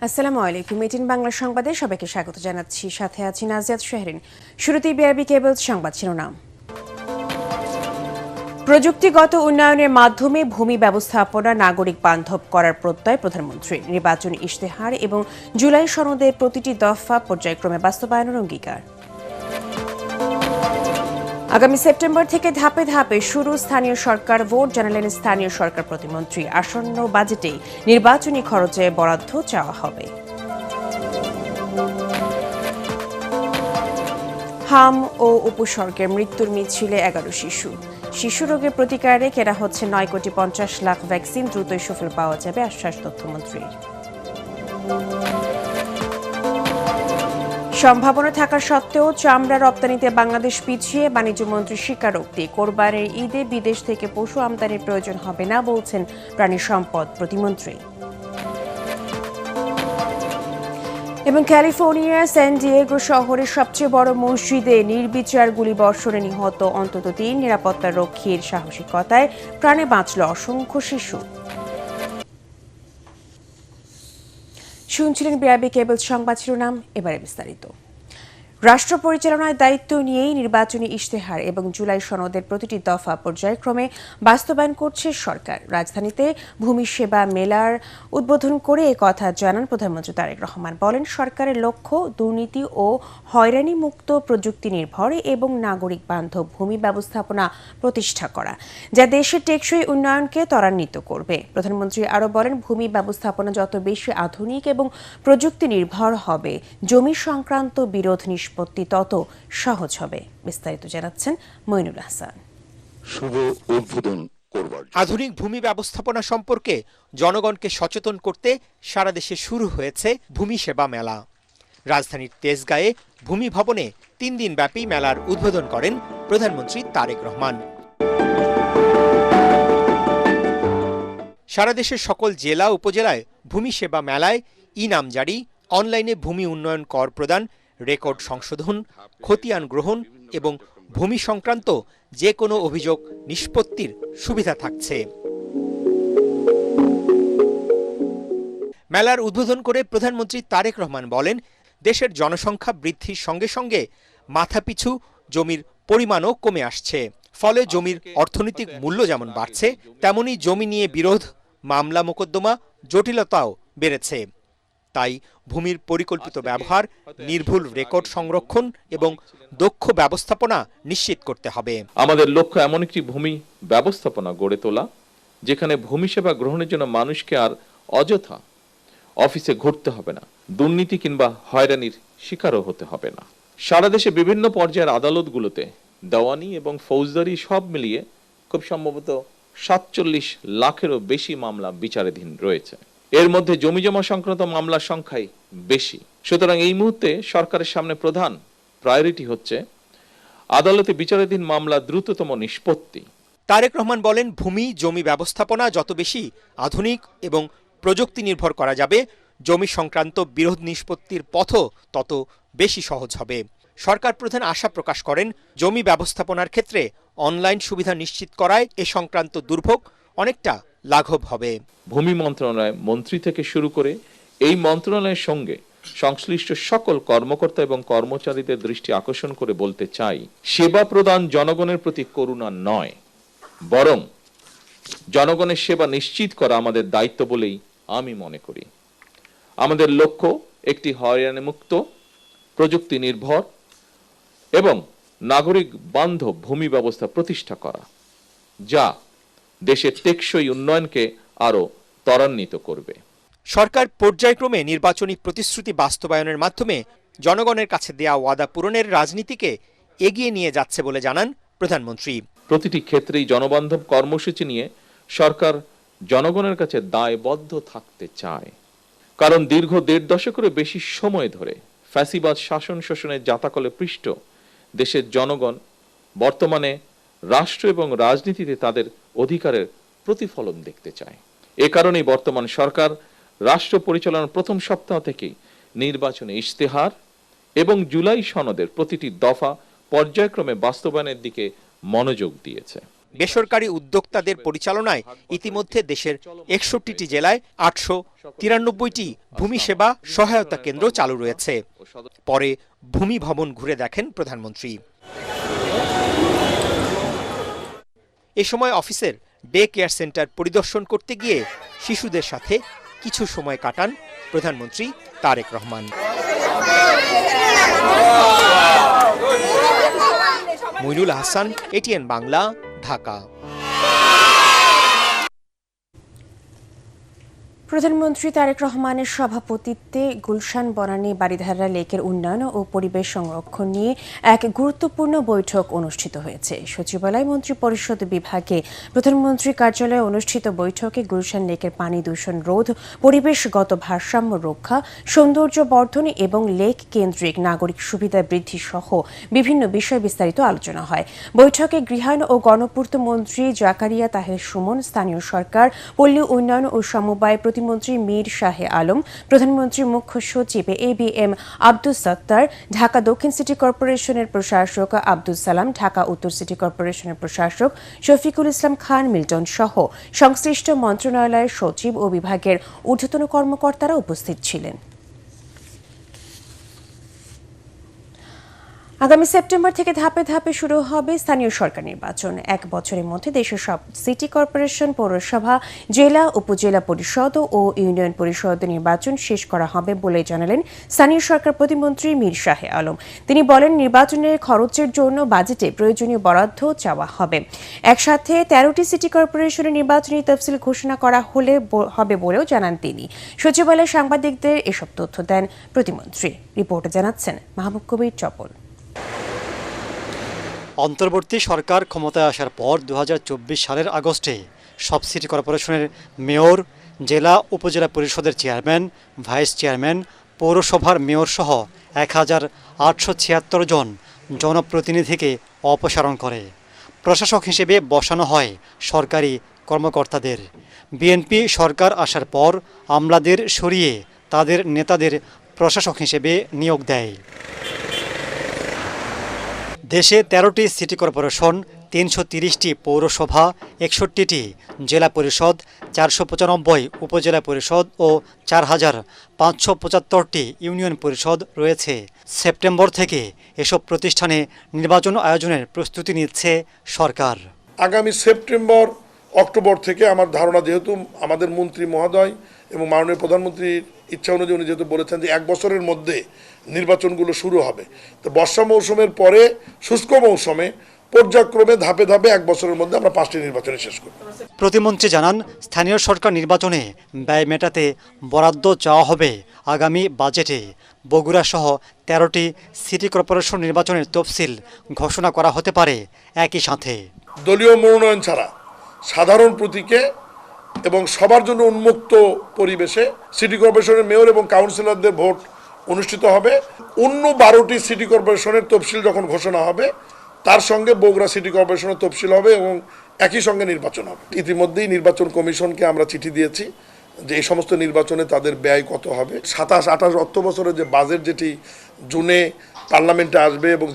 আসসালামু আলাইকুম। এটিএন বাংলা সংবাদে সবাইকে স্বাগত জানাচ্ছি। সাথে আছি নাজিয়াত শাহরিন। শুরুতেই বিআরবি কেবলস সংবাদ শিরোনাম। প্রযুক্তিগত উন্নয়নের মাধ্যমে ভূমি ব্যবস্থাপনা নাগরিক বান্ধব করার প্রত্যয় প্রধানমন্ত্রী। নির্বাচনী ইশতেহার এবং জুলাই সনদের প্রতিটি দফা পর্যায়ক্রমে বাস্তবায়নের অঙ্গীকার। আগামী সেপ্টেম্বর থেকে ধাপে ধাপে শুরু স্থানীয় সরকার ভোট, জানালেন স্থানীয় সরকার প্রতিমন্ত্রী। আসন্ন বাজেটেই নির্বাচনী খরচে বরাদ্দ চাওয়া হবে। হাম ও উপসর্গের মৃত্যুর মিছিলে 11 শিশু রোগের প্রতিকারে কেনা হচ্ছে 9,50,00,000 ভ্যাকসিন। দ্রুতই সুফল পাওয়া যাবে, আশ্বাস তথ্যমন্ত্রীর। সম্ভাবনা থাকা সত্ত্বেও চামড়া রপ্তানিতে বাংলাদেশ পিছিয়ে, বাণিজ্যমন্ত্রীর স্বীকারোক্তি। কোরবানির ঈদে বিদেশ থেকে পশু আমদানির প্রয়োজন হবে না, বলছেন প্রাণী সম্পদ প্রতিমন্ত্রী। এবং ক্যালিফোর্নিয়ার স্যান ডিয়েগো শহরের সবচেয়ে বড় মসজিদে নির্বিচার গুলিবর্ষণে নিহত অন্তত 3 নিরাপত্তা রক্ষীর সাহসিকতায় প্রাণে বাঁচল অসংখ্য শিশু। শুনছিলেন বিআরবি কেবলস সংবাদ শিরোনাম, এবারে বিস্তারিত। রাষ্ট্র পরিচালনার দায়িত্ব নিয়েই নির্বাচনী ইশতেহার এবং জুলাই সনদের প্রতিটি দফা পর্যায়ক্রমে বাস্তবায়ন করছে সরকার। রাজধানীতে ভূমি সেবা মেলার উদ্বোধন করে কথা জানান প্রধানমন্ত্রী তারেক রহমান। বলেন, সরকারের লক্ষ্য দুর্নীতি ও হয়রানি মুক্ত, প্রযুক্তি নির্ভর এবং নাগরিক বান্ধব ভূমি ব্যবস্থাপনা প্রতিষ্ঠা করা, যা দেশের টেকসই উন্নয়নকে ত্বরান্বিত করবে। প্রধানমন্ত্রী আরও বলেন, ভূমি ব্যবস্থাপনা যত বেশি আধুনিক এবং প্রযুক্তি নির্ভর হবে, জমি সংক্রান্ত বিরোধ নিষ্পত্তি তত সহজ হবে। বিস্তারিত জানাচ্ছেন মইনুল হাসান। শুভ উদ্বোধন করবার আধুনিক ভূমি ব্যবস্থাপনা সম্পর্কে জনগণকে সচেতন করতে সারা দেশে শুরু হয়েছে ভূমি সেবা মেলা। রাজধানীর তেজগাঁয়ে ভূমি ভবনে 3 দিন ব্যাপী মেলার উদ্বোধন করেন প্রধানমন্ত্রী তারেক রহমান। সারা দেশের সকল জেলা উপজেলায় ভূমি সেবা মেলায় ই-নামজারি, অনলাইনে ভূমি উন্নয়ন কর প্রদান, রেকর্ড সংশোধন, খতিয়ান গ্রহণ এবং ভূমি সংক্রান্ত যে কোনো অভিযোগ নিষ্পত্তির সুবিধা থাকছে। মেলার উদ্বোধন করে প্রধানমন্ত্রী তারেক রহমান বলেন, দেশের জনসংখ্যা বৃদ্ধির সঙ্গে সঙ্গে মাথাপিছু জমির পরিমাণও কমে আসছে। ফলে জমির অর্থনৈতিক মূল্য যেমন বাড়ছে, তেমনি জমি নিয়ে বিরোধ, মামলা মোকদ্দমা, জটিলতাও বেড়েছে। তাই ভূমির পরিকল্পিত ব্যবহার, নির্ভুল রেকর্ড সংরক্ষণ এবং দক্ষ ব্যবস্থাপনা নিশ্চিত করতে হবে। আমাদের লক্ষ্য এমন একটি ভূমি ব্যবস্থাপনা গড়ে তোলা, যেখানে ভূমি সেবা গ্রহণের জন্য মানুষকে আর অযথা অফিসে ঘুরতে হবে না, দুর্নীতি কিংবা হয়রানির শিকারও হতে হবে না। সারা দেশে বিভিন্ন পর্যায়ের আদালতগুলোতে দেওয়ানি এবং ফৌজদারি সব মিলিয়ে খুব সম্ভবত 47 লাখেরও বেশি মামলা বিচারাধীন রয়েছে। এর মধ্যে জমিজমা সংক্রান্ত মামলার সংখ্যাই বেশি। সুতরাং এই মুহূর্তে সরকারের সামনে প্রধান প্রায়োরিটি হচ্ছে আদালতে বিচারাধীন মামলা দ্রুততম নিষ্পত্তি। তারেক রহমান বলেন, ভূমি জমি ব্যবস্থাপনা যত বেশি আধুনিক এবং প্রযুক্তি নির্ভর করা যাবে, জমি সংক্রান্ত বিরোধ নিষ্পত্তির পথও তত বেশি সহজ হবে। সরকার প্রধান আশা প্রকাশ করেন, জমি ব্যবস্থাপনার ক্ষেত্রে অনলাইন সুবিধা নিশ্চিত করায় এ সংক্রান্ত দুর্ভোগ অনেকটা লাঘব হবে। ভূমি মন্ত্রণালয় মন্ত্রী থেকে শুরু করে এই মন্ত্রণালয়ের সঙ্গে সংশ্লিষ্ট সকল কর্মকর্তা এবং কর্মচারীদের দৃষ্টি আকর্ষণ করে বলতে চাই, সেবা প্রদান জনগণের প্রতি করুণা নয়, বরং জনগণের সেবা নিশ্চিত করা আমাদের দায়িত্ব বলেই আমি মনে করি। আমাদের লক্ষ্য একটি হয়রানি মুক্ত, প্রযুক্তি নির্ভর এবং নাগরিক বান্ধব ভূমি ব্যবস্থা প্রতিষ্ঠা করা, যা দেশের টেকসই উন্নয়নকে আরো ত্বরান্বিত করবে। সরকার পর্যায়ক্রমে নির্বাচনী প্রতিশ্রুতি বাস্তবায়নের মাধ্যমে জনগণের কাছে দেয়া ওয়াদা পূরণের রাজনীতিকে এগিয়ে নিয়ে যাচ্ছে বলে জানান প্রধানমন্ত্রী। প্রতিটি ক্ষেত্রেই জনবান্ধব কর্মসূচি নিয়ে সরকার জনগণের কাছে দায়বদ্ধ থাকতে চায়। কারণ দীর্ঘ 1.5 দশকেরও বেশি সময় ধরে ফ্যাসিবাদ শাসন শোষণের জাতাকলে পৃষ্ঠ দেশের জনগণ বর্তমানে রাষ্ট্র এবং রাজনীতিতে তাদের অধিকারের প্রতিফলন দেখতে চায়। এ কারণেই বর্তমান সরকার রাষ্ট্র পরিচালনার প্রথম সপ্তাহ থেকেই নির্বাচনী ইশতেহার এবং জুলাই সনদের প্রতিটি দফা পর্যায়ক্রমে বাস্তবায়নের দিকে মনোযোগ দিয়েছে। বেসরকারি উদ্যোক্তাদের পরিচালনায় ইতিমধ্যে দেশের ৬১টি জেলায় ৮৯৩টি ভূমি সেবা সহায়তা কেন্দ্র চালু রয়েছে। পরে ভূমি ভবন ঘুরে দেখেন প্রধানমন্ত্রী। এ সময় অফিসের ডে কেয়ার সেন্টার পরিদর্শন করতে গিয়ে শিশুদের সাথে কিছু সময় কাটান প্রধানমন্ত্রী তারেক রহমান। মইনুল হাসান, এটিএন বাংলা, ঢাকা। প্রধানমন্ত্রী তারেক রহমানের সভাপতিত্বে গুলশান বনানী বারিধারা লেকের উন্নয়ন ও পরিবেশ সংরক্ষণ নিয়ে এক গুরুত্বপূর্ণ বৈঠক অনুষ্ঠিত হয়েছে। সচিবালয় মন্ত্রিপরিষদ বিভাগে প্রধানমন্ত্রী কার্যালয়ে অনুষ্ঠিত বৈঠকে গুলশান লেকের পানি দূষণ রোধ, পরিবেশগত ভারসাম্য রক্ষা, সৌন্দর্য বর্ধন এবং লেক কেন্দ্রিক নাগরিক সুবিধা বৃদ্ধি সহ বিভিন্ন বিষয়ে বিস্তারিত আলোচনা হয়। বৈঠকে গৃহায়ণ ও গণপূর্ত মন্ত্রী জাকারিয়া তাহের সুমন, স্থানীয় সরকার, পল্লী উন্নয়ন ও সমবায় প্রতিমন্ত্রী মীর শাহে আলম, প্রধানমন্ত্রীর মুখ্য সচিব ABM আব্দুস সত্তার, ঢাকা দক্ষিণ সিটি কর্পোরেশনের প্রশাসক আব্দুল সালাম, ঢাকা উত্তর সিটি কর্পোরেশনের প্রশাসক শফিকুল ইসলাম খান মিল্টন সহ সংশ্লিষ্ট মন্ত্রণালয়ের সচিব ও বিভাগের ঊর্ধ্বতন কর্মকর্তারা উপস্থিত ছিলেন। আগামী সেপ্টেম্বর থেকে ধাপে ধাপে শুরু হবে স্থানীয় সরকার নির্বাচন। এক বছরের মধ্যে দেশের সব সিটি কর্পোরেশন, পৌরসভা, জেলা, উপজেলা পরিষদ ও ইউনিয়ন পরিষদ নির্বাচন শেষ করা হবে বলে জানালেন স্থানীয় সরকার প্রতিমন্ত্রী মীর শাহে আলম। তিনি বলেন, নির্বাচনের খরচের জন্য বাজেটে প্রয়োজনীয় বরাদ্দ চাওয়া হবে। একসাথে 13টি সিটি কর্পোরেশনের নির্বাচনী তফসিল ঘোষণা করা হবে বলেও জানান তিনি। সচিবালয়ে সাংবাদিকদের এসব তথ্য দেন প্রতিমন্ত্রী। রিপোর্টে জানাচ্ছেন মাহবুব কবির চপল। অন্তর্বর্তী সরকার ক্ষমতায় আসার পর 2024 সালের আগস্টে সব সিটি কর্পোরেশনের মেয়র, জেলা উপজেলা পরিষদের চেয়ারম্যান, ভাইস চেয়ারম্যান, পৌরসভার মেয়র সহ 1876 জন জনপ্রতিনিধিকে অপসারণ করে প্রশাসক হিসেবে বসানো হয় সরকারি কর্মকর্তাদের। বিএনপি সরকার আসার পর আমলাদের সরিয়ে তাদের নেতাদের প্রশাসক হিসেবে নিয়োগ দেয়। দেশে 13টি সিটি কর্পোরেশন, 330টি পৌরসভা, 61টি জেলা পরিষদ, 495 উপজেলা পরিষদ ও 4575টি ইউনিয়ন পরিষদ রয়েছে। সেপ্টেম্বর থেকে এসব প্রতিষ্ঠানে নির্বাচন আয়োজনের প্রস্তুতি নিচ্ছে সরকার। আগামী সেপ্টেম্বর অক্টোবর থেকে আমার ধারণা, যেহেতু আমাদের মন্ত্রী মহোদয় এবং মাননীয় প্রধানমন্ত্রীর ইচ্ছা অনুযায়ী উনি যেহেতু বলেছেন যে 1 বছরের মধ্যে নির্বাচনগুলো শুরু হবে, তো বর্ষা মৌসুমের পরে শুষ্ক মৌসুমে পর্যায়ক্রমে ধাপে ধাপে 1 বছরের মধ্যে আমরা 5টি নির্বাচন শেষ করব। প্রতিমন্ত্রী জানান, স্থানীয় সরকার নির্বাচনে ব্যয় মেটাতে বরাদ্দ চাওয়া হবে আগামী বাজেটে। বগুড়া সহ 13টি সিটি কর্পোরেশন নির্বাচনের তফসিল ঘোষণা করা হতে পারে একই সাথে। দলীয় মনোনয়ন ছাড়া সাধারণ প্রতীকে এবং সবার জন্য উন্মুক্ত পরিবেশে সিটি কর্পোরেশনের মেয়র এবং কাউন্সিলরদের ভোট অনুষ্ঠিত হবে। অন্য 12টি সিটি কর্পোরেশনের তফসিল যখন ঘোষণা হবে, তার সঙ্গে বগুড়া সিটি কর্পোরেশনের তফসিল হবে এবং একই সঙ্গে নির্বাচন হবে। ইতিমধ্যেই নির্বাচন কমিশনকে আমরা চিঠি দিয়েছি যে এই সমস্ত নির্বাচনে তাদের ব্যয় কত হবে। 27-28 অর্থ বছরের যে বাজেট, যেটি জুনে পার্লামেন্টে আসবে এবং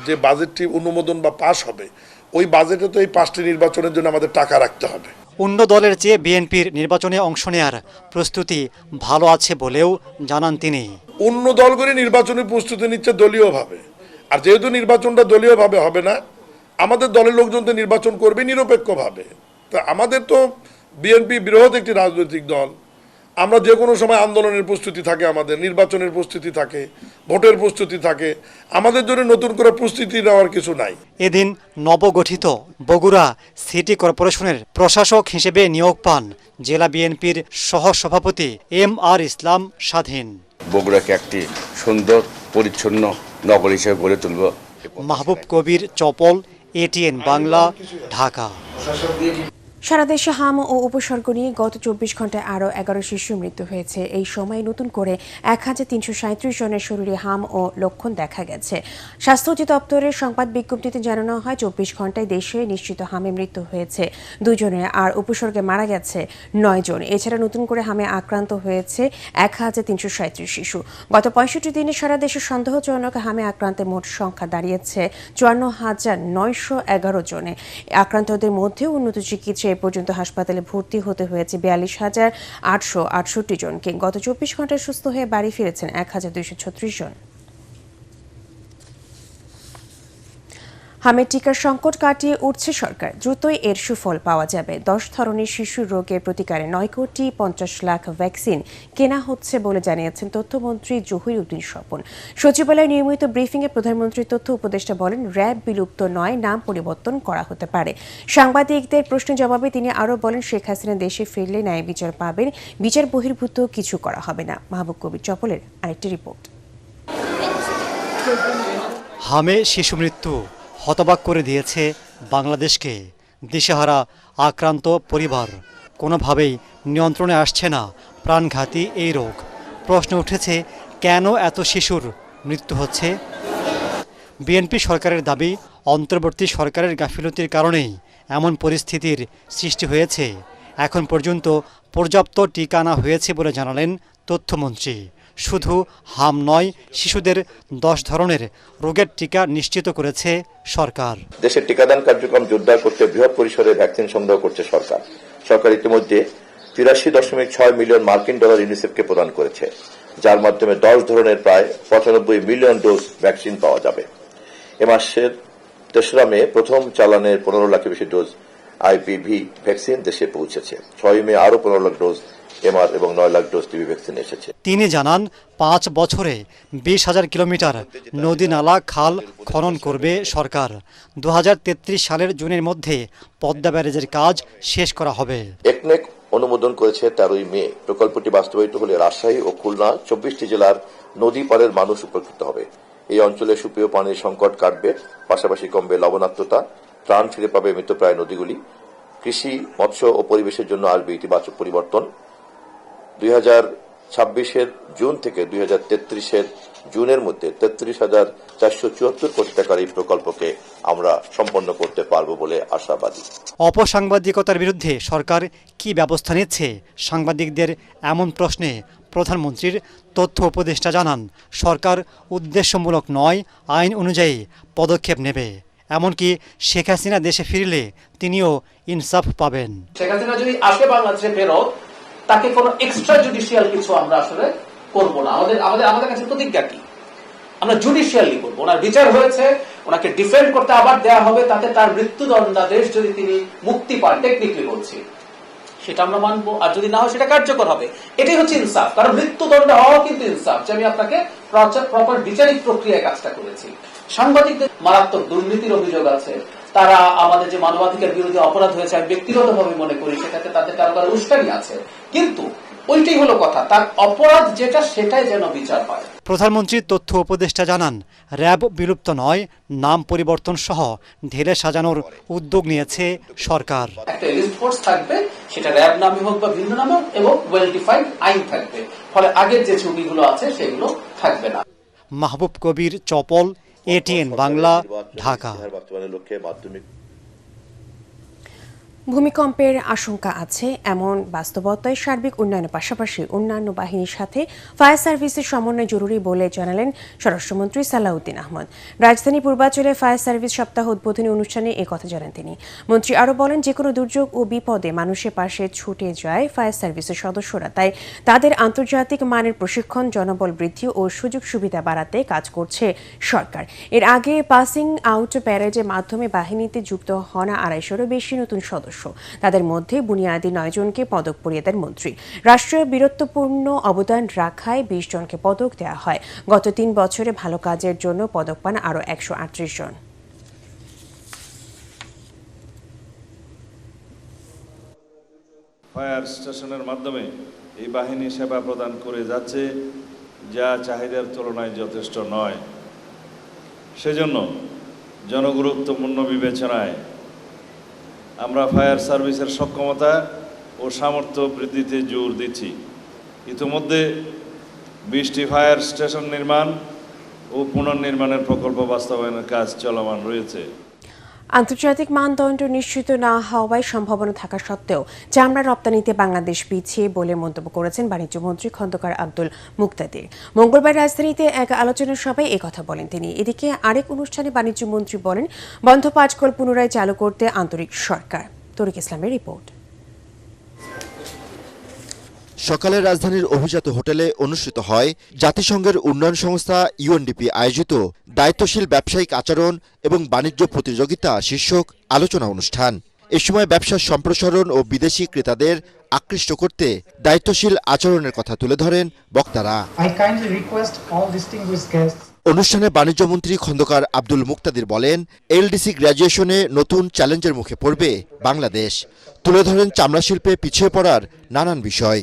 যে বাজেটটি অনুমোদন বা পাস হবে, ওই বাজেটে তো এই 5টি নির্বাচনের জন্য আমাদের টাকা রাখতে হবে। অন্য দলের চেয়ে বিএনপির নির্বাচনে অংশ নেয়ার প্রস্তুতি ভালো আছে বলেও জানান তিনি। অন্য দলগুলি নির্বাচনী প্রস্তুতি নিচ্ছে দলীয়ভাবে, আর যেহেতু নির্বাচনটা দলীয়ভাবে হবে না, আমাদের দলের লোকজন তো নির্বাচন করবে নিরপেক্ষভাবে। তা আমাদের তো বিএনপি বৃহৎ একটি রাজনৈতিক দল, আমরা যে কোনো সময় আন্দোলনের প্রস্তুতি থাকে, আমাদের নির্বাচনের প্রস্তুতি থাকে, ভোটের প্রস্তুতি থাকে, আমাদের জন্য নতুন করে প্রস্তুতি নেওয়ার কিছু নাই। এদিন নবগঠিত বগুড়া সিটি কর্পোরেশনের প্রশাসক হিসেবে নিয়োগ পান জেলা বিএনপির সহসভাপতি MR ইসলাম স্বাধীন। বগুড়াকে একটি সুন্দর পরিচ্ছন্ন নগর হিসেবে গড়ে তুলব। মাহবুব কবির চপল, ATN বাংলা, ঢাকা। সারা দেশে হাম ও উপসর্গ নিয়ে গত 24 ঘন্টায় আরও 11 শিশুর মৃত্যু হয়েছে। এই সময়ে নতুন করে 1337 জনের শরীরে হাম ও লক্ষণ দেখা গেছে। স্বাস্থ্য অধিদপ্তরের সংবাদ বিজ্ঞপ্তিতে জানানো হয় 24 ঘন্টায় দেশে নিশ্চিত হামে মৃত্যু হয়েছে 2 জনের, আর উপসর্গে মারা গেছে 9 জন। এছাড়া নতুন করে হামে আক্রান্ত হয়েছে 1337 শিশু। গত 65 দিনে সারা দেশে সন্দেহজনক হামে আক্রান্তের মোট সংখ্যা দাঁড়িয়েছে 54,911 জনে। আক্রান্তদের মধ্যে উন্নত চিকিৎসা এ পর্যন্ত হাসপাতালে ভর্তি হতে হয়েছে 42,868 জনকে। গত 24 ঘন্টায় সুস্থ হয়ে বাড়ি ফিরেছেন 1,236 জন। হামের টিকার সংকট কাটিয়ে উঠছে সরকার। দ্রুতই এর সুফল পাওয়া যাবে। 10 ধরনের শিশু রোগের প্রতিকারে 9,50,00,000 ভ্যাকসিন কেনা হচ্ছে বলে জানিয়েছেন তথ্যমন্ত্রী জহিরউদ্দিন স্বপন। সচিবালয়ে নিয়মিত ব্রিফিংয়ে প্রধানমন্ত্রীর তথ্য উপদেষ্টা বলেন, র্যাব বিলুপ্ত নয়, নাম পরিবর্তন করা হতে পারে। সাংবাদিকদের প্রশ্নের জবাবে তিনি আরও বলেন, শেখ হাসিনা দেশে ফিরলে ন্যায় বিচার পাবেন, বিচার বহির্ভূত কিছু করা হবে না। মাহবুব কবির চপলের আরেকটি রিপোর্ট। হামে শিশু মৃত্যু হতবাক করে দিয়েছে বাংলাদেশকে। দিশেহারা আক্রান্ত পরিবার, কোনোভাবেই নিয়ন্ত্রণে আসছে না প্রাণঘাতী এই রোগ। প্রশ্ন উঠেছে, কেন এত শিশুর মৃত্যু হচ্ছে? বিএনপি সরকারের দাবি, অন্তর্বর্তী সরকারের গাফিলতির কারণেই এমন পরিস্থিতির সৃষ্টি হয়েছে। এখন পর্যন্ত পর্যাপ্ত টিকা আনা হয়েছে বলে জানালেন তথ্যমন্ত্রী। শুধু হাম নয়, শিশুদের 10 ধরনের রোগের টিকা নিশ্চিত করেছে সরকার। দেশের টিকাদান কার্যক্রম জোরদার করতে বৃহৎ পরিসরে ভ্যাকসিন সংগ্রহ করছে সরকার। সরকার ইতিমধ্যে 83.6 মিলিয়ন মার্কিন ডলার ইউনিসেফকে প্রদান করেছে, যার মাধ্যমে 10 ধরনের প্রায় 95 মিলিয়ন ডোজ ভ্যাকসিন পাওয়া যাবে। এ মাসের 3রা মে প্রথম চালানের 15 লাখের বেশি ডোজ আইপিভি ভ্যাকসিন দেশে পৌঁছেছে। 6 মে আরও 15 লাখ ডোজ এমআর এবং 9 লাখ ডোজ টিবি ভ্যাকসিন এসেছে। তিনি জানান, 5 বছরে 20,000 কিলোমিটার নদী নালা খাল খনন করবে সরকার। 2033 সালের জুনের মধ্যে পদ্মা ব্যারেজের কাজ শেষ করা হবে। একনেক অনুমোদন করেছে 13ই মে। প্রকল্পটি বাস্তবায়িত হলে রাজশাহী ও খুলনা 24টি জেলার নদী পাড়ের মানুষ উপকৃত হবে। এই অঞ্চলে সুপেয় পানির সংকট কাটবে, পাশাপাশি কমবে লবণাক্ততা, প্রাণ ফিরে পাবে মৃতপ্রায় নদীগুলি। কৃষি, মৎস্য ও পরিবেশের জন্য আসবে ইতিবাচক পরিবর্তন। 2026-এর জুন থেকে 2033-এর জুনের মধ্যে 33,474 কোটি টাকার এই প্রকল্পকে আমরা সম্পন্ন করতে পারব বলে আশাবাদী। অপসাংবাদিকতার বিরুদ্ধে সরকার কি ব্যবস্থা নিচ্ছে? সাংবাদিকদের এমন প্রশ্নে প্রধানমন্ত্রীর তথ্য উপদেষ্টা জানান, সরকার উদ্দেশ্যমূলক নয়, আইন অনুযায়ী পদক্ষেপ নেবে। এমনকি শেখ হাসিনা দেশে ফিরলে তিনিও ইনসাফ পাবেন। শেখ হাসিনা যদি আসে বাংলাদেশে ফেরত, তাকে কোনো এক্সট্রা জুডিশিয়াল কিছু আমরা আসলে করব না। আমাদের কাছে প্রতিজ্ঞা কি, আমরা জুডিশিয়ালি করব। ওনার বিচার হয়েছে, ওনাকে ডিফেন্ড করতে আবার দেওয়া হবে, তাতে তার মৃত্যুদণ্ডাদেশ যদি তিনি মুক্তি পান, টেকনিক্যালি বলছি, সেটা আমরা মানবো। আর যদি না হয় সেটা কার্যকর হবে। এটাই হচ্ছে ইনসাফ। কারণ মৃত্যুদণ্ড হওয়া কিন্তু ইনসাফ, যে আমি আপনাকে প্রপার বিচারিক প্রক্রিয়ায় কাজটা করেছি। সাংবাদিকদের মারাত্মক দুর্নীতির অভিযোগ আছে, তারা আমাদের যে মানবাধিকার বিরোধী অপরাধ হয়েছে, আমি ব্যক্তিগতভাবে মনে করি সেটাতে তাদের কারো কারো উস্কানি আছে, কিন্তু ওইটাই হলো কথা, তার অপরাধ যেটা সেটাই যেন বিচার হয়। প্রধানমন্ত্রীর তথ্য উপদেষ্টা জানান, র্যাব বিলুপ্ত নয়, নাম পরিবর্তন সহ ঢেলে সাজানোর উদ্যোগ নিয়েছে সরকার। একটা এলিট ফোর্স থাকবে, সেটা র্যাব নামে হোক বা ভিন্ন নামে হোক, এবং ওয়েল ডিফাইন্ড আইন থাকবে, ফলে আগের যে ছবিগুলো আছে সেগুলো থাকবে না। মাহবুব কবির চপল, এটিএন বাংলা, ঢাকা। ভূমিকম্পের আশঙ্কা আছে এমন বাস্তবতায় সার্বিক উন্নয়নের পাশাপাশি অন্যান্য বাহিনীর সাথে ফায়ার সার্ভিসের সমন্বয় জরুরি বলে জানালেন স্বরাষ্ট্রমন্ত্রী সালাউদ্দিন আহমদ। রাজধানী পূর্বাঞ্চলে ফায়ার সার্ভিস সপ্তাহ উদ্বোধনী অনুষ্ঠানে একথা জানান তিনি। মন্ত্রী আরও বলেন, যেকোনো দুর্যোগ ও বিপদে মানুষের পাশে ছুটে যায় ফায়ার সার্ভিসের সদস্যরা, তাই তাদের আন্তর্জাতিক মানের প্রশিক্ষণ, জনবল বৃদ্ধি ও সুযোগ সুবিধা বাড়াতে কাজ করছে সরকার। এর আগে পাসিং আউট প্যারেডের মাধ্যমে বাহিনীতে যুক্ত হন 250-এরও বেশি নতুন সদস্য। তাদের মধ্যে বুনিয়াদী 9 জনকে পদক পরিয়ে দেন মন্ত্রী। রাষ্ট্রীয় বীরত্বপূর্ণ অবদান রাখায় 20 জনকে পদক দেওয়া হয়। গত 3 বছরে ভালো কাজের জন্য পদক পান আরও 138 জন। ফায়ার স্টেশনের মাধ্যমে এই বাহিনী সেবা প্রদান করে যাচ্ছে, যা চাহিদার তুলনায় যথেষ্ট নয়। সেজন্য জনগুরুত্বপূর্ণ বিবেচনায় আমরা ফায়ার সার্ভিসের সক্ষমতা ও সামর্থ্য বৃদ্ধিতে জোর দিচ্ছি। ইতিমধ্যে 20টি ফায়ার স্টেশন নির্মাণ ও পুনর্নির্মাণের প্রকল্প বাস্তবায়নের কাজ চলমান রয়েছে। আন্তর্জাতিক মানদণ্ড নিশ্চিত না হওয়ায় সম্ভাবনা থাকা সত্ত্বেও চামড়া রপ্তানিতে বাংলাদেশ পিছিয়ে বলে মন্তব্য করেছেন বাণিজ্যমন্ত্রী খন্দকার আব্দুল মুক্তাদির। মঙ্গলবার রাজধানীতে এক আলোচনা সভায় একথা বলেন তিনি। এদিকে আরেক অনুষ্ঠানে বাণিজ্যমন্ত্রী বলেন, বন্ধ পাটকল পুনরায় চালু করতে আন্তরিক সরকার। তরিক ইসলামের রিপোর্ট। সকালে রাজধানীর অভিজাত হোটেলে অনুষ্ঠিত হয় জাতিসংঘের উন্নয়ন সংস্থা ইউএনডিপি আয়োজিত দায়িত্বশীল ব্যবসায়িক আচরণ এবং বাণিজ্য প্রতিযোগিতা শীর্ষক আলোচনা অনুষ্ঠান। এ সময় ব্যবসার সম্প্রসারণ ও বিদেশি ক্রেতাদের আকৃষ্ট করতে দায়িত্বশীল আচরণের কথা তুলে ধরেন বক্তারা। অনুষ্ঠানে বাণিজ্যমন্ত্রী খন্দকার আব্দুল মুক্তাদির বলেন, এলডিসি গ্র্যাজুয়েশনে নতুন চ্যালেঞ্জের মুখে পড়বে বাংলাদেশ। তুলে ধরেন চামড়া শিল্পে পিছিয়ে পড়ার নানান বিষয়।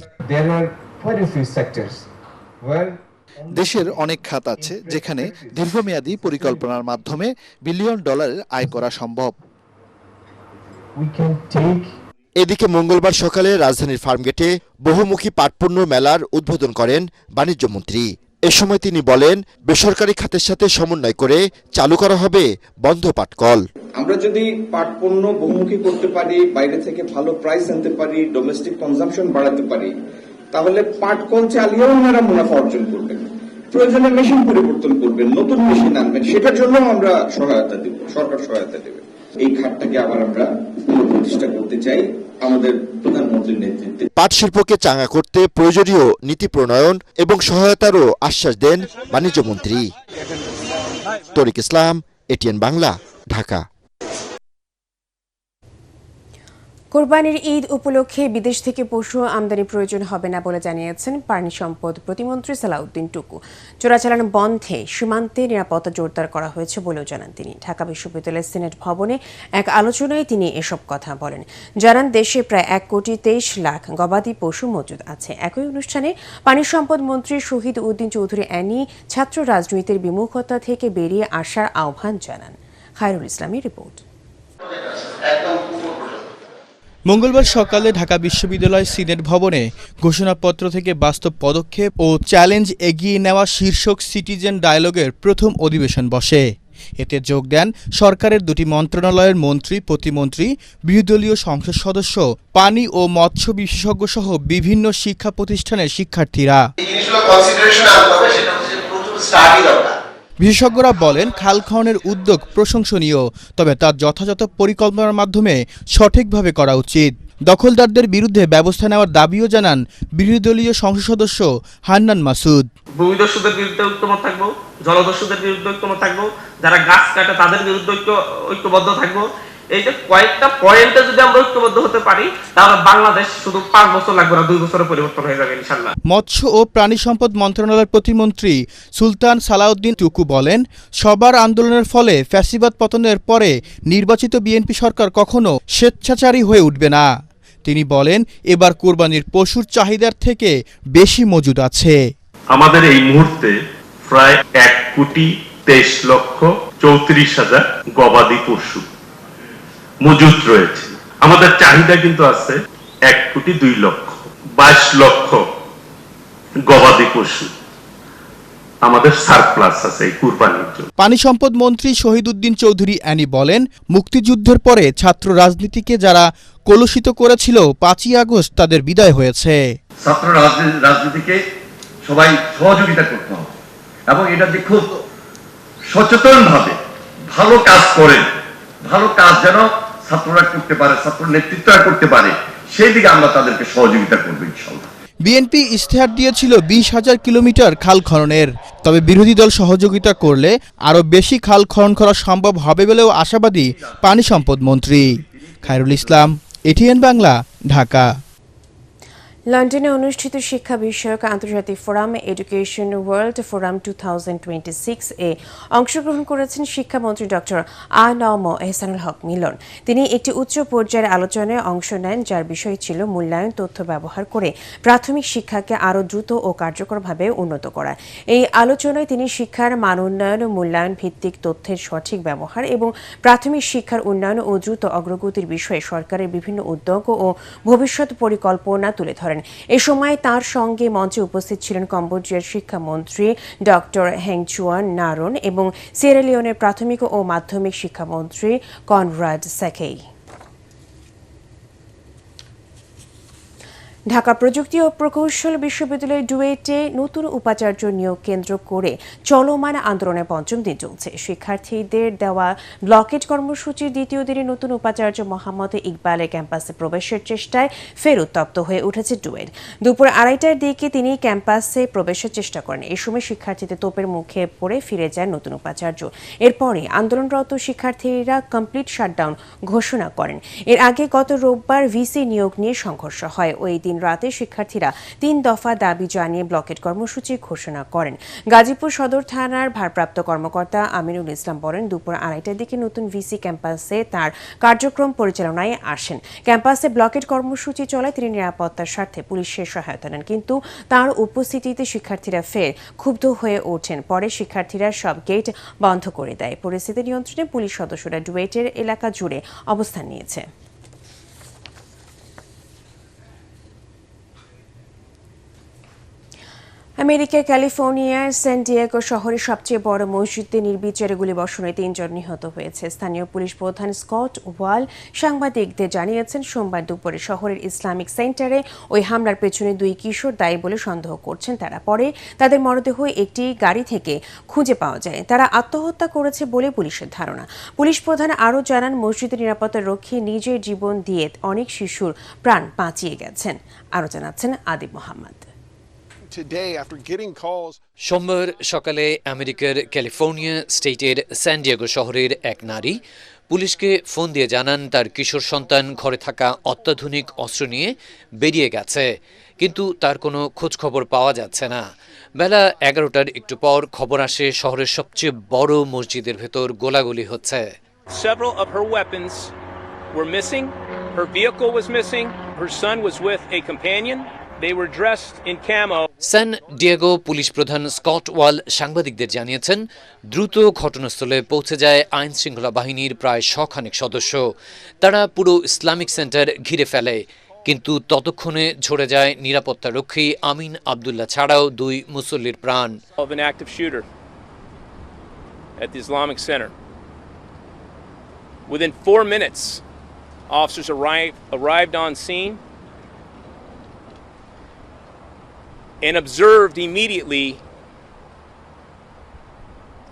দেশের অনেক খাত আছে যেখানে দীর্ঘমেয়াদী পরিকল্পনার মাধ্যমে বিলিয়ন ডলারের আয় করা সম্ভব। এদিকে মঙ্গলবার সকালে রাজধানীর ফার্মগেটে বহুমুখী পাটপণ্য মেলার উদ্বোধন করেন বাণিজ্যমন্ত্রী। এ সময় তিনি বলেন, বেসরকারি খাতের সাথে সমন্বয় করে চালু করা হবে বন্ধ পাটকল। আমরা যদি পাটপণ্য বহুমুখী করতে পারি, বাইরে থেকে ভালো প্রাইস আনতে পারি, ডোমেস্টিক কনজাম্পশন বাড়াতে পারি, তাহলে পাটকল চালিয়েও ওনারা মুনাফা অর্জন করবেন। প্রয়োজনে মেশিন পরিবর্তন করবেন, নতুন মেশিন আনবেন, সেটার জন্য আমরা সহায়তা দেব, সরকার সহায়তা দেবে। এই খাতটাকে আবার আমরা পুনঃপ্রতিষ্ঠা করতে চাই আমাদের প্রধানমন্ত্রীর নেতৃত্বে। পাট শিল্পকে চাঙ্গা করতে প্রয়োজনীয় নীতি প্রণয়ন এবং সহায়তারও আশ্বাস দেন বাণিজ্যমন্ত্রী। তরিক ইসলাম, এটিএন বাংলা, ঢাকা। কোরবানির ঈদ উপলক্ষে বিদেশ থেকে পশু আমদানি প্রয়োজন হবে না বলে জানিয়েছেন পানি সম্পদ প্রতিমন্ত্রী সালাউদ্দিন টুকু। চোরাচালান বন্ধে সীমান্তে নিরাপত্তা জোরদার করা হয়েছে বলেও জানান তিনি। ঢাকা বিশ্ববিদ্যালয়ের সিনেট ভবনে এক আলোচনায় তিনি এসব কথা বলেন। জানান, দেশে প্রায় 1,23,00,000 গবাদি পশু মজুদ আছে। একই অনুষ্ঠানে পানি সম্পদ মন্ত্রী শহীদ উদ্দিন চৌধুরী অ্যানি ছাত্র রাজনীতির বিমুখতা থেকে বেরিয়ে আসার আহ্বান জানান। খায়রুল ইসলামের রিপোর্ট। মঙ্গলবার সকালে ঢাকা বিশ্ববিদ্যালয় সিনেট ভবনে ঘোষণাপত্র থেকে বাস্তব পদক্ষেপ ও চ্যালেঞ্জ এগিয়ে নেওয়া শীর্ষক সিটিজেন ডায়ালগের প্রথম অধিবেশন বসে। এতে যোগ দেন সরকারের দুটি মন্ত্রণালয়ের মন্ত্রী, প্রতিমন্ত্রী, বিরোধীদলীয় সংসদ সদস্য, পানি ও মৎস্য বিশেষজ্ঞ সহ বিভিন্ন শিক্ষা প্রতিষ্ঠানের শিক্ষার্থীরা। বিশেষজ্ঞরা বলেন, খাল খননের উদ্যোগ প্রশংসনীয়, তবে তার যথাযথ পরিকল্পনার মাধ্যমে সঠিকভাবে করা উচিত। দখলদারদের বিরুদ্ধে ব্যবস্থা নেওয়ার দাবিও জানান বিরোধী দলীয় সংসদ সদস্য হান্নান মাসুদ। ভূমিদস্যুদের বিরুদ্ধে ঐক্যমত থাকবো, জলদস্যুদের বিরুদ্ধে ঐক্যমত থাকবো, যারা গাছ কাটে তাদের বিরুদ্ধে ঐক্যবদ্ধ থাকবো। এই যে কয়েকটা পয়েন্টে যদি আমরা ঐক্যবদ্ধ হতে পারি, তাহলে বাংলাদেশ শুধু 5 বছর লাগবে না, 2 বছরে পরিবর্তন হয়ে যাবে ইনশাআল্লাহ। মৎস্য ও প্রাণী সম্পদ মন্ত্রণালয়ের প্রতিমন্ত্রী সুলতান সালাউদ্দিন টুকু বলেন, সবার আন্দোলনের ফলে ফ্যাসিবাদ পতনের পরে নির্বাচিত বিএনপি সরকার কখনো স্বেচ্ছাচারী হয়ে উঠবে না। তিনি বলেন, এবার কোরবানির পশুর চাহিদার থেকে বেশি মজুদ আছে। আমাদের এই মুহূর্তে প্রায় 1,23,34,000 গবাদি পশু মজুদ রয়েছে। আমাদের চাহিদা কিন্তু আছে 1,02,00,000, 22 লক্ষ গবাদি পশু আমাদের সারপ্লাস আছে এই কুরবানির জন্য। পানি সম্পদ মন্ত্রী শহীদ উদ্দিন চৌধুরী অ্যানি বলেন, মুক্তিযুদ্ধের পরে ছাত্র রাজনীতিকে যারা কলুষিত করেছিল, 5ই আগস্ট তাদের বিদায় হয়েছে। ছাত্র রাজনীতিকে সবাই সহযোগিতা করতে হবে এবং এটা যে খুব সচেতনভাবে ভালো কাজ করেন, ভালো কাজ যেন ছাত্ররা করতে পারে, ছাত্র নেতৃত্বরা করতে পারে, সেই দিকে আমরা তাদেরকে সহযোগিতা করবো ইনশাআল্লাহ। বিএনপি ইশতেহার দিয়েছিল 20,000 কিলোমিটার খাল খননের, তবে বিরোধী দল সহযোগিতা করলে আরও বেশি খাল খনন করা সম্ভব হবে বলেও আশাবাদী পানি সম্পদ মন্ত্রী। খায়রুল ইসলাম, এটিএন বাংলা, ঢাকা। লন্ডনে অনুষ্ঠিত শিক্ষা বিষয়ক আন্তর্জাতিক ফোরাম এডুকেশন ওয়ার্ল্ড ফোরাম 2026 এ অংশগ্রহণ করেছেন শিক্ষামন্ত্রী ডক্টর আ.ন.ম এহসানুল হক মিলন। তিনি একটি উচ্চ পর্যায়ের আলোচনায় অংশ নেন, যার বিষয় ছিল মূল্যায়ন তথ্য ব্যবহার করে প্রাথমিক শিক্ষাকে আরও দ্রুত ও কার্যকরভাবে উন্নত করা। এই আলোচনায় তিনি শিক্ষার মান উন্নয়ন, মূল্যায়ন ভিত্তিক তথ্যের সঠিক ব্যবহার এবং প্রাথমিক শিক্ষার উন্নয়ন ও দ্রুত অগ্রগতির বিষয়ে সরকারের বিভিন্ন উদ্যোগ ও ভবিষ্যৎ পরিকল্পনা তুলে ধরেন। এ সময় তার সঙ্গে মঞ্চে উপস্থিত ছিলেন কম্বোডিয়ার শিক্ষামন্ত্রী ডক্টর হেংচুয়ান নারন এবং সিয়েরা লিওনের প্রাথমিক ও মাধ্যমিক শিক্ষামন্ত্রী কনরাড স্যাকেই। ঢাকা প্রযুক্তি ও প্রকৌশল বিশ্ববিদ্যালয় ডুয়েটে নতুন উপাচার্য নিয়োগ কেন্দ্র করে চলমান আন্দোলনের পঞ্চম দিন চলছে। শিক্ষার্থীদের দেওয়া ব্লকেট কর্মসূচির দ্বিতীয় দিনে নতুন উপাচার্য মোহাম্মদ ইকবালের ক্যাম্পাসে প্রবেশের চেষ্টায় ফের উত্তপ্ত হয়ে উঠেছে ডুয়েট। দুপুর 2:30টার দিকে তিনি ক্যাম্পাসে প্রবেশের চেষ্টা করেন। এই সময় শিক্ষার্থীদের তোপের মুখে পড়ে ফিরে যান নতুন উপাচার্য। এরপরে আন্দোলনরত শিক্ষার্থীরা কমপ্লিট শাটডাউন ঘোষণা করেন। এর আগে গত রোববার ভিসি নিয়োগ নিয়ে সংঘর্ষ হয়। ওই দিন রাতে শিক্ষার্থীরা 3 দফা দাবি জানিয়ে ব্লকেট কর্মসূচি ঘোষণা করেন। গাজীপুর সদর থানার ভারপ্রাপ্ত কর্মকর্তা আমিনুল ইসলাম বলেন, দুপুর 2:30টার দিকে নতুন ভিসি ক্যাম্পাসে তার কার্যক্রম পরিচালনায় আসেন। ক্যাম্পাসে ব্লকেট কর্মসূচি চলায় তিনি নিরাপত্তার স্বার্থে পুলিশের সহায়তা নেন, কিন্তু তার উপস্থিতিতে শিক্ষার্থীরা ফের ক্ষুব্ধ হয়ে ওঠেন। পরে শিক্ষার্থীরা সব গেট বন্ধ করে দেয়। পরিস্থিতি নিয়ন্ত্রণে পুলিশ সদস্যরা ডুয়েটের এলাকা জুড়ে অবস্থান নিয়েছে। আমেরিকার ক্যালিফোর্নিয়ার স্যান ডিয়েগো শহরের সবচেয়ে বড় মসজিদে নির্বিচারে গুলিবর্ষণে 3 জন নিহত হয়েছে। স্থানীয় পুলিশ প্রধান স্কট ওয়াল সাংবাদিকদের জানিয়েছেন, সোমবার দুপুরে শহরের ইসলামিক সেন্টারে ওই হামলার পেছনে 2 কিশোর দায়ী বলে সন্দেহ করছেন তারা। পরে তাদের মরদেহ একটি গাড়ি থেকে খুঁজে পাওয়া যায়। তারা আত্মহত্যা করেছে বলে পুলিশের ধারণা। পুলিশ প্রধান আরও জানান, মসজিদের নিরাপত্তা রক্ষী নিজের জীবন দিয়ে অনেক শিশুর প্রাণ বাঁচিয়ে গেছেন। আরও জানাচ্ছেন আদিব মোহাম্মদ। সোমবার সকালে আমেরিকার ক্যালিফোর্নিয়া স্টেটের স্যান ডিয়েগো শহরের এক নারী পুলিশকে ফোন দিয়ে জানান তার কিশোর সন্তান ঘরে থাকা অত্যাধুনিক অস্ত্র নিয়ে বেরিয়ে গেছে, কিন্তু তার কোনো খোঁজখবর পাওয়া যাচ্ছে না। বেলা 11টার একটু পর খবর আসে শহরের সবচেয়ে বড় মসজিদের ভেতর গোলাগুলি হচ্ছে। Several of her weapons were missing. Her vehicle was missing. Her son was with a companion. They were dressed in camo. San Diego police প্রধান স্কট ওয়াল সাংবাদিকদের জানিয়েছেন, দ্রুত ঘটনাস্থলে পৌঁছে যায় আইন শৃঙ্খলা বাহিনীর প্রায় 100 খানেক সদস্য। তারা পুরো ইসলামিক সেন্টার ঘিরে ফেলে, কিন্তু ততক্ষণে ঝরে যায় নিরাপত্তা রক্ষী আমিন আব্দুল্লাহ ছাড়াও 2 মুসল্লির প্রাণ। Of an active shooter at the Islamic Center. Within 4 minutes, officers arrived on scene and observed immediately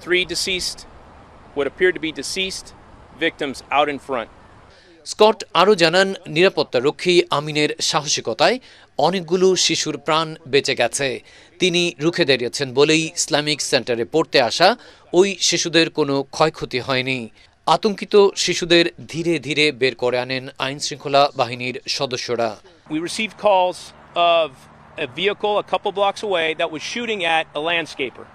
3 deceased, what appeared to be deceased victims out in front. Scott আরও জানান, নিরাপত্তা রক্ষী আমিনের সাহসিকতায় অনেকগুলো শিশুর প্রাণ বেঁচে গেছে। তিনি রুখে দাঁড়িয়েছেন বলেই ইসলামিক সেন্টারে পড়তে আসা ওই শিশুদের কোনো ক্ষয়ক্ষতি হয়নি। আতঙ্কিত শিশুদের ধীরে ধীরে বের করে আনেন আইন শৃঙ্খলা বাহিনীর সদস্যরা। We received calls of a vehicle a couple blocks away that was shooting at a landscaper.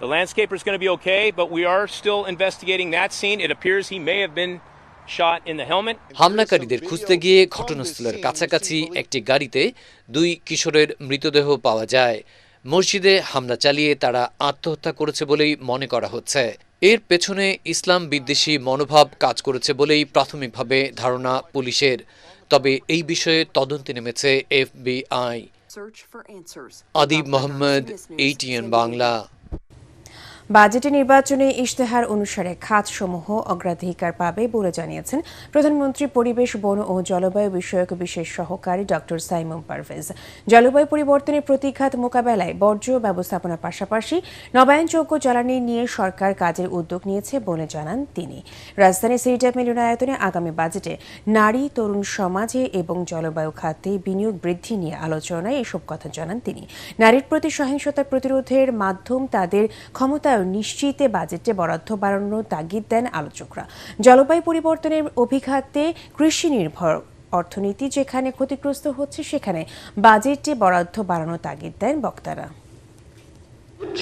The landscaper is going to be okay, but we are still investigating that scene. It appears he may have been shot in the helmet. হামলাকারীদের খুঁজতে গিয়ে ঘটনাস্থলের কাছাকাছি একটি গাড়িতে 2 কিশোরের মৃতদেহ পাওয়া যায়। মসজিদে হামলা চালিয়ে তারা আত্মহত্যা করেছে বলেই মনে করা হচ্ছে। এর পেছনে ইসলাম বিদ্বেষী মনোভাব কাজ করেছে বলেই প্রাথমিকভাবে ধারণা পুলিশের। তবে এই বিষয়ে তদন্তে নেমেছে FBI। আদিব মোহাম্মদ, ATN বাংলা। বাজেটে নির্বাচনী ইশতেহার অনুসারে খাতসমূহ অগ্রাধিকার পাবে বলে জানিয়েছেন প্রধানমন্ত্রী পরিবেশ, বন ও জলবায়ু বিষয়ক বিশেষ সহকারী ডক্টর সাইমুম পারভেজ। জলবায়ু পরিবর্তনের প্রতিঘাত মোকাবেলায় বর্জ্য ব্যবস্থাপনার পাশাপাশি নবায়নযোগ্য জ্বালানি নিয়ে সরকার কাজের উদ্যোগ নিয়েছে বলে জানান তিনি। রাজধানী সিটিএফ মিলনায়তনে আগামী বাজেটে নারী, তরুণ সমাজে এবং জলবায়ু খাতে বিনিয়োগ বৃদ্ধি নিয়ে আলোচনায় এসব কথা জানান তিনি। নারীর প্রতি সহিংসতা প্রতিরোধের মাধ্যম তাদের ক্ষমতা নিশ্চিতে বাজেটে বরাদ্দ বাড়ানোর তাগিদ দেন আলোচকরা। জলবায়ু পরিবর্তনের অভিঘাতে কৃষি নির্ভর অর্থনীতি যেখানে ক্ষতিগ্রস্ত হচ্ছে সেখানে বাজেটে বরাদ্দ বাড়ানোর তাগিদ দেন বক্তারা।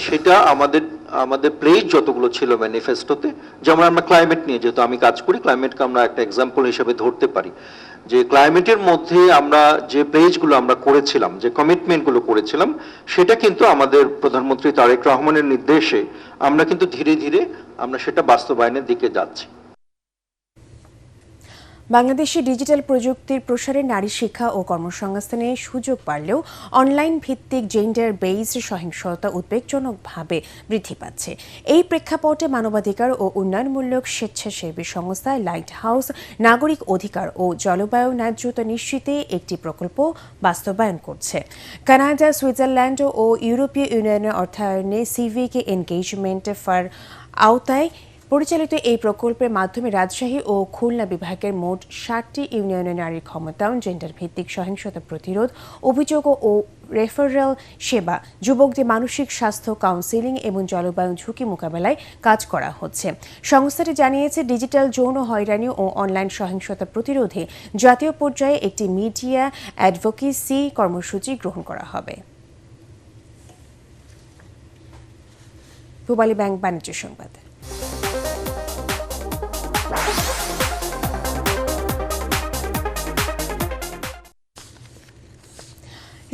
সেটা আমাদের প্লেজ যতগুলো ছিল ম্যানিফেস্টোতে, যেমন আমরা ক্লাইমেট নিয়ে, যেহেতু আমি কাজ করি, ক্লাইমেটকে আমরা একটা এক্সাম্পল হিসেবে ধরতে পারি, যে ক্লাইমেটের মধ্যে আমরা যে প্লেজগুলো আমরা করেছিলাম, যে কমিটমেন্টগুলো করেছিলাম, সেটা কিন্তু আমাদের প্রধানমন্ত্রী তারেক রহমানের নির্দেশে আমরা কিন্তু ধীরে ধীরে আমরা সেটা বাস্তবায়নের দিকে যাচ্ছি। বাংলাদেশে ডিজিটাল প্রযুক্তির প্রসারে নারী শিক্ষা ও কর্মসংস্থানে সুযোগ বাড়লেও অনলাইন ভিত্তিক জেন্ডার বেসড সহিংসতা উদ্বেগজনকভাবে বৃদ্ধি পাচ্ছে। এই প্রেক্ষাপটে মানবাধিকার ও উন্নয়নমূলক স্বেচ্ছাসেবী সংস্থা লাইট হাউস নাগরিক অধিকার ও জলবায়ু ন্যায্যতা নিশ্চিতে একটি প্রকল্প বাস্তবায়ন করছে। কানাডা, সুইজারল্যান্ড ও ইউরোপীয় ইউনিয়নের অর্থায়নে সিভিক এনগেজমেন্ট ফর আওতায় পরিচালিত এই প্রকল্পের মাধ্যমে রাজশাহী ও খুলনা বিভাগের মোট 60টি ইউনিয়নে নারীর ক্ষমতায়ন, জেন্ডার ভিত্তিক সহিংসতা প্রতিরোধ, অভিযোগ ও রেফারেল সেবা, যুবকদের মানসিক স্বাস্থ্য কাউন্সেলিং এবং জলবায়ু ঝুঁকি মোকাবেলায় কাজ করা হচ্ছে। সংস্থাটি জানিয়েছে, ডিজিটাল যৌন হয়রানি ও অনলাইন সহিংসতা প্রতিরোধে জাতীয় পর্যায়ে একটি মিডিয়া অ্যাডভোকেসি কর্মসূচি গ্রহণ করা হবে। পূবালী ব্যাংক বাণিজ্য সংবাদ।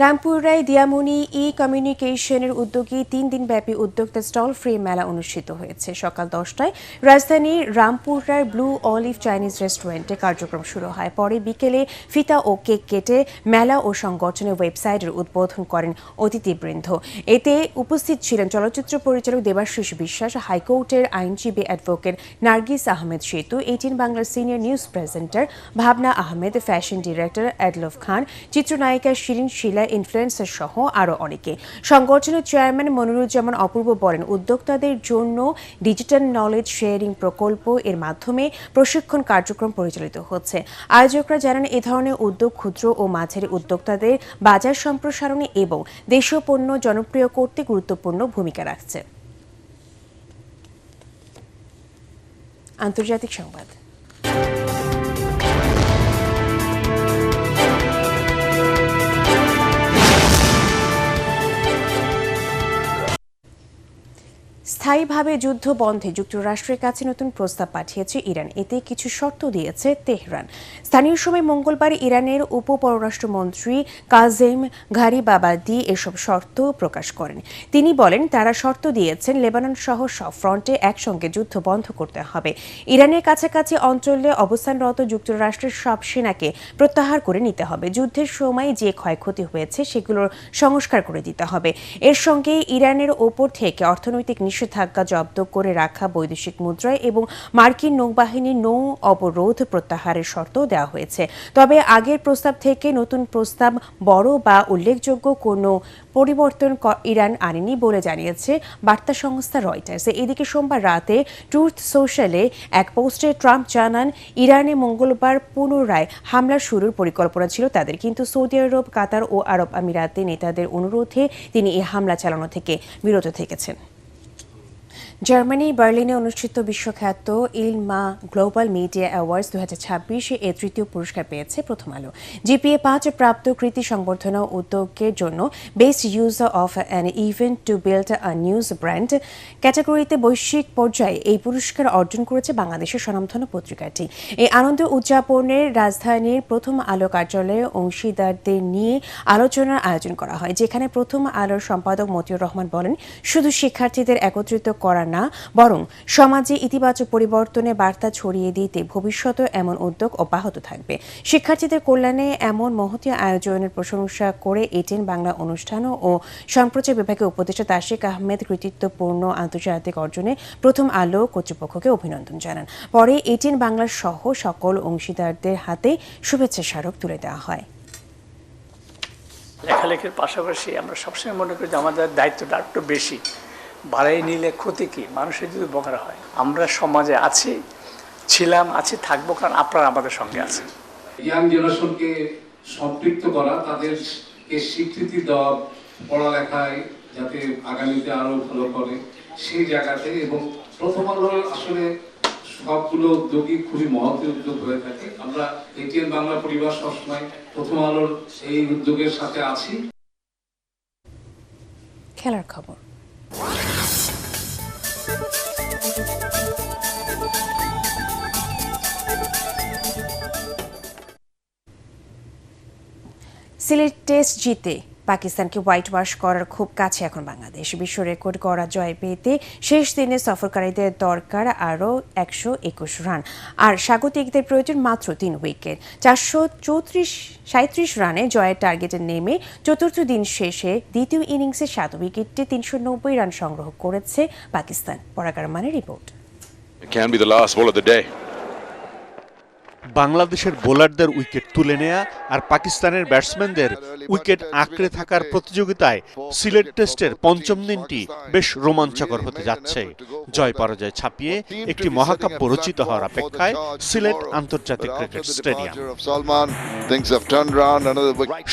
রামপুরায় দিয়ামনি কমিউনিকেশনের উদ্যোগে 3 দিনব্যাপী উদ্যোক্তা স্টল ফ্রি মেলা অনুষ্ঠিত হয়েছে। সকাল 10টায় রাজধানীর রামপুরার ব্লু অলিভ চাইনিজ রেস্টুরেন্টে কার্যক্রম শুরু হয়। পরে বিকেলে ফিতা ও কেক কেটে মেলা ও সংগঠনের ওয়েবসাইটের উদ্বোধন করেন অতিথিবৃন্দ। এতে উপস্থিত ছিলেন চলচ্চিত্র পরিচালক দেবাশিস বিশ্বাস, হাইকোর্টের আইনজীবী অ্যাডভোকেট নার্গিস আহমেদ সেতু, 18 বাংলার সিনিয়র নিউজ প্রেজেন্টার ভাবনা আহমেদ, ফ্যাশন ডিরেক্টর এডলফ খান, চিত্রনায়িকা শিরিন শিলা, ইনফ্লুয়েন্সার সহ আরও অনেকে। সংগঠনের চেয়ারম্যান মনিরুজ্জামান অপূর্ব বলেন, উদ্যোক্তাদের জন্য ডিজিটাল নলেজ শেয়ারিং প্রকল্প এর মাধ্যমে প্রশিক্ষণ কার্যক্রম পরিচালিত হচ্ছে। আয়োজকরা জানান, এ ধরনের উদ্যোগ ক্ষুদ্র ও মাঝারি উদ্যোক্তাদের বাজার সম্প্রসারণে এবং দেশীয় পণ্য জনপ্রিয় করতে গুরুত্বপূর্ণ ভূমিকা রাখছে। আন্তর্জাতিক সংবাদ। স্থায়ীভাবে যুদ্ধ বন্ধে যুক্তরাষ্ট্রের কাছে নতুন প্রস্তাব পাঠিয়েছে ইরান। এতে কিছু শর্ত দিয়েছে তেহরান। স্থানীয় সময় মঙ্গলবার ইরানের উপপররাষ্ট্রমন্ত্রী কাজেম ঘারিবাবাদি এসব শর্ত প্রকাশ করেন। তিনি বলেন, তারা শর্ত দিয়েছেন লেবানন সহ সব ফ্রন্টে একসঙ্গে যুদ্ধ বন্ধ করতে হবে। ইরানের কাছাকাছি অঞ্চলে অবস্থানরত যুক্তরাষ্ট্রের সব সেনাকে প্রত্যাহার করে নিতে হবে। যুদ্ধের সময় যে ক্ষয়ক্ষতি হয়েছে সেগুলোর সংস্কার করে দিতে হবে। এর সঙ্গে ইরানের ওপর থেকে অর্থনৈতিক নিষেধাজ্ঞা জব্দ করে রাখা বৈদেশিক মুদ্রায় এবং মার্কিন নৌবাহিনীর নৌ অবরোধ প্রত্যাহারের শর্ত দেওয়া হয়েছে। তবে আগের প্রস্তাব থেকে নতুন প্রস্তাব বড় বা উল্লেখযোগ্য কোনো পরিবর্তন ইরান আনেনি বলে জানিয়েছে বার্তা সংস্থা রয়টার্স। এদিকে সোমবার রাতে ট্রুথ সোশ্যালে এক পোস্টে ট্রাম্প জানান, ইরানে মঙ্গলবার পুনরায় হামলা শুরুর পরিকল্পনা ছিল তাদের, কিন্তু সৌদি আরব, কাতার ও আরব আমিরাতে নেতাদের অনুরোধে তিনি এই হামলা চালানো থেকে বিরত থেকেছেন। জার্মানি বার্লিনে অনুষ্ঠিত বিশ্বখ্যাত ইলমা গ্লোবাল মিডিয়া অ্যাওয়ার্ডস 2026 এর তৃতীয় পুরস্কার পেয়েছে প্রথম আলো। জিপিএ 5 প্রাপ্ত কৃতি সংবর্ধনা উদ্যোগের জন্য best user of an event to build a news brand ক্যাটাগরিতে বৈশ্বিক পর্যায়ে এই পুরস্কার অর্জন করেছে বাংলাদেশের স্বনামধন্য পত্রিকাটি। এই আনন্দ উদযাপনের রাজধানীর প্রথম আলো কার্যালয়ে অংশীদারদের নিয়ে আলোচনার আয়োজন করা হয়, যেখানে প্রথম আলোর সম্পাদক মতিউর রহমান বলেন, শুধু শিক্ষার্থীদের একত্রিত করা না, বরং সমাজে ইতিবাচক পরিবর্তনের বার্তা ছড়িয়ে দিতে ভবিষ্যতে এমন উদ্যোগ অব্যাহত থাকবে। শিক্ষার্থীদের কল্যাণে এমন মহতী আয়োজনের প্রশংসা করে 18 বাংলা অনুষ্ঠান ও সম্প্রচার বিভাগের উপদেষ্টা তাশরিক আহমেদ কৃতিত্বপূর্ণ আন্তর্জাতিক অর্জনে প্রথম আলো কর্তৃপক্ষকে অভিনন্দন জানান। পরে 18 বাংলা সহ সকল অংশীদারদের হাতে শুভেচ্ছা স্মারক তুলে দেওয়া হয়। লেখালেখির পাশাপাশি আমরা সবসময় মনে করি যে আমাদের দায়িত্বটা একটু বেশি, বাড়াই নিলে ক্ষতি কি, মানুষের যদি উপকার হয়। আমরা সমাজে আছি, ছিলাম, আছি, থাকবো, কারণ আপনারা আমাদের সঙ্গে আছেন। ইয়াং জেনারেশনকে সম্পৃক্ত করা, তাদেরকে স্বীকৃতি দেওয়া, পড়ালেখায় যাতে আগামীতে আরো ভালো করে সেই জায়গাতে, এবং প্রথম আলো আসলে সবগুলো উদ্যোগই খুবই মহৎ উদ্যোগ হয়ে থাকে। আমরা এটিএন বাংলা পরিবার সবসময় প্রথম আলোর এই উদ্যোগের সাথে আছি। খেলার খবর। সিলেট টেস্ট জিতে পাকিস্তানকে হোয়াইট ওয়াশ করার খুব কাছে এখন বাংলাদেশ। বিশ্ব রেকর্ড করা জয় পেতে শেষ দিনে সফরকারীদের দরকার আরও 121 রান, আর স্বাগতিকদের প্রয়োজন মাত্র 3 উইকেট। 437 রানে জয়ের টার্গেটে নেমে চতুর্থ দিন শেষে দ্বিতীয় ইনিংসে 7 উইকেটে 390 রান সংগ্রহ করেছে পাকিস্তান। পরাগার মানের রিপোর্ট। বাংলাদেশের বোলারদের উইকেট তুলে নেয়া আর পাকিস্তানের ব্যাটসম্যানদের উইকেট আঁকড়ে থাকার প্রতিযোগিতায় সিলেট টেস্টের পঞ্চম দিনটি বেশ রোমাঞ্চকর হতে যাচ্ছে। জয় পরাজয় ছাপিয়ে একটি মহাকাব্য রচিত হওয়ার অপেক্ষায় সিলেট আন্তর্জাতিক ক্রিকেট স্টেডিয়াম।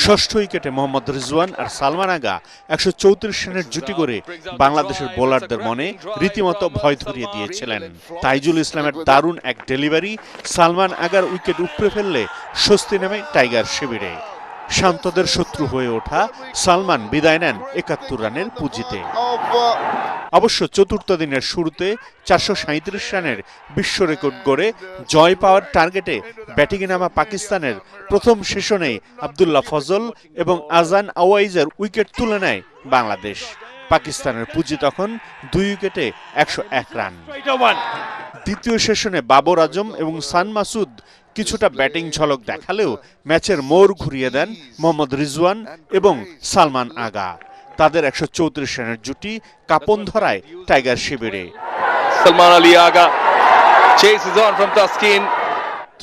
ষষ্ঠ উইকেটে মোহাম্মদ রিজওয়ান আর সালমান আগা 134 রানের জুটি করে বাংলাদেশের বোলারদের মনে রীতিমতো ভয় ধরিয়ে দিয়েছিলেন। তাইজুল ইসলামের দারুণ এক ডেলিভারি সালমান আগা উইকেট উপড়ে ফেললে স্বস্তি নেমে টাইগার শিবিরে। শান্তদের শত্রু হয়ে ওঠা সালমান বিদায় নেন 71 রানের পুঁজিতে। অবশ্য চতুর্থ দিনের শুরুতে 437 রানের বিশ্ব রেকর্ড গড়ে জয় পাওয়ার টার্গেটে ব্যাটিংয়ে নামা পাকিস্তানের প্রথম সেশনেই আব্দুল্লাহ ফজল এবং আজান আওয়াইজের উইকেট তুলে নেয় বাংলাদেশ। পাকিস্তানের পুঁজি তখন 2 উইকেটে 101 রান। দ্বিতীয় সেশনে বাবর আজম এবং সান মাসুদ কিছুটা ব্যাটিং ঝলক দেখালেও ম্যাচের মোড় ঘুরিয়ে দেন মোহাম্মদ রিজওয়ান এবং সালমান আগা। তাদের 134 রানের জুটি কাপন ধরায় টাইগার শিবিরে। সালমান আলী আগা চেসেস অন ফ্রম তাসকিন।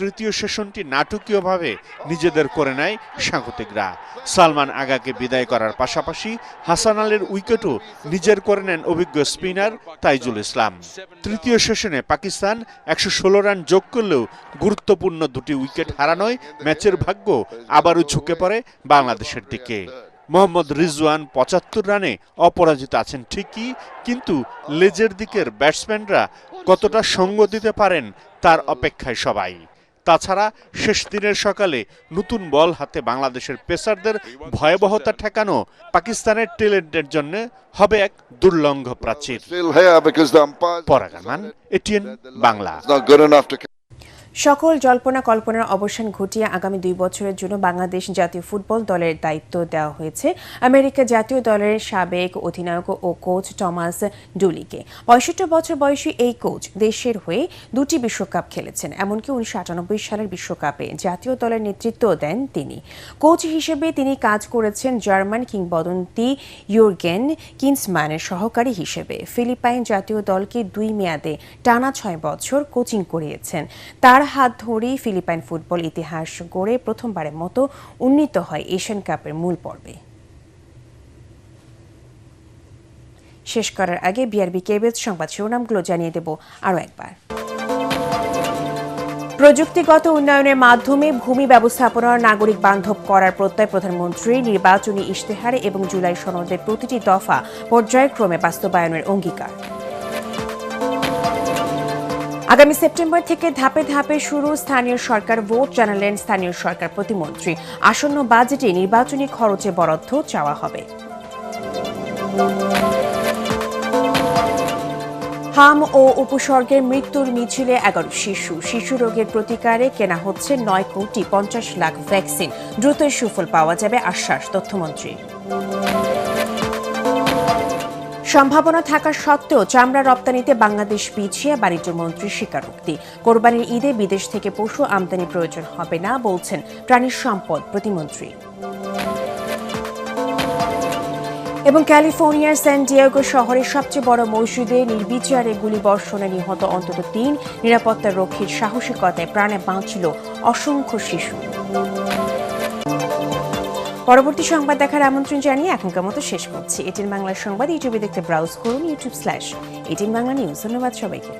তৃতীয় সেশনটি নাটকীয়ভাবে নিজেদের করে নেয় স্বাগতিকরা। সালমান আগাকে বিদায় করার পাশাপাশি হাসান আলীর উইকেটও নিজের করে নেন অভিজ্ঞ স্পিনার তাইজুল ইসলাম। তৃতীয় সেশনে পাকিস্তান 116 রান যোগ করলেও গুরুত্বপূর্ণ দুটি উইকেট হারানোয় ম্যাচের ভাগ্য আবারও ঝুঁকে পড়ে বাংলাদেশের দিকে। মোহাম্মদ রিজওয়ান 75 রানে অপরাজিত আছেন ঠিকই, কিন্তু লেজের দিকের ব্যাটসম্যানরা কতটা সঙ্গ দিতে পারেন তার অপেক্ষায় সবাই। তাছাড়া শেষ দিনের সকালে নতুন বল হাতে বাংলাদেশের পেসারদের ভয়াবহতা ঠেকানো পাকিস্তানের ট্যালেন্টের জন্য হবে এক দুর্লঙ্ঘ প্রাচীর। পরাগামান, এটিএন বাংলা। সকল জল্পনা কল্পনার অবসান ঘটিয়ে আগামী 2 বছরের জন্য বাংলাদেশ জাতীয় ফুটবল দলের দায়িত্ব দেওয়া হয়েছে আমেরিকা জাতীয় দলের সাবেক অধিনায়ক ও কোচ টমাস ডুলিকে। 65 বছর বয়সী এই কোচ দেশের হয়ে 2টি বিশ্বকাপ খেলেছেন, এমনকি 1998 সালের বিশ্বকাপে জাতীয় দলের নেতৃত্ব দেন তিনি। কোচ হিসেবে তিনি কাজ করেছেন জার্মান কিংবদন্তি ইউর্গেন কিন্সম্যানের সহকারী হিসেবে। ফিলিপাইন জাতীয় দলকে 2 মেয়াদে টানা 6 বছর কোচিং করিয়েছেন। তার হাত ধরেই ফিলিপাইন ফুটবল ইতিহাস গড়ে প্রথমবারের মতো উন্নীত হয় এশিয়ান কাপের মূল পর্বে। শেষ করার আগে বিআরবি কেবলস সংবাদ শিরোনামগুলো জানিয়ে দেব আরও একবার। প্রযুক্তিগত উন্নয়নের মাধ্যমে ভূমি ব্যবস্থাপনার নাগরিক বান্ধব করার প্রত্যয় প্রধানমন্ত্রীর নির্বাচনী ইশতেহারে এবং জুলাই সনদের প্রতিটি দফা পর্যায়ক্রমে বাস্তবায়নের অঙ্গীকার। আগামী সেপ্টেম্বর থেকে ধাপে ধাপে শুরু স্থানীয় সরকার ভোট, জানালেন স্থানীয় সরকার প্রতিমন্ত্রী। আসন্ন বাজেটে নির্বাচনী খরচে বরাদ্দ চাওয়া হবে। হাম ও উপসর্গের মৃত্যুর মিছিলে 11 শিশু রোগের প্রতিকারে কেনা হচ্ছে 9,50,00,000 ভ্যাকসিন। দ্রুতই সুফল পাওয়া যাবে আশ্বাস তথ্যমন্ত্রী। সম্ভাবনা থাকা সত্ত্বেও চামড়া রপ্তানিতে বাংলাদেশ পিছিয়ে, বাণিজ্য মন্ত্রীর স্বীকারোক্তি। কোরবানির ঈদে বিদেশ থেকে পশু আমদানি প্রয়োজন হবে না বলছেন প্রাণী সম্পদ প্রতিমন্ত্রী। এবং ক্যালিফোর্নিয়ার স্যান ডিয়েগো শহরের সবচেয়ে বড় মসজিদে নির্বিচারে গুলিবর্ষণে নিহত অন্তত 3 নিরাপত্তা রক্ষীর সাহসিকতায় প্রাণে বাঁচল অসংখ্য শিশু। পরবর্তী সংবাদ দেখার আমন্ত্রণ জানিয়ে এখনকার মতো শেষ করছি। এটিএন বাংলার সংবাদ ইউটিউবে দেখতে ব্রাউজ করুন youtube/এটিএন বাংলা নিউজ। ধন্যবাদ সবাইকে।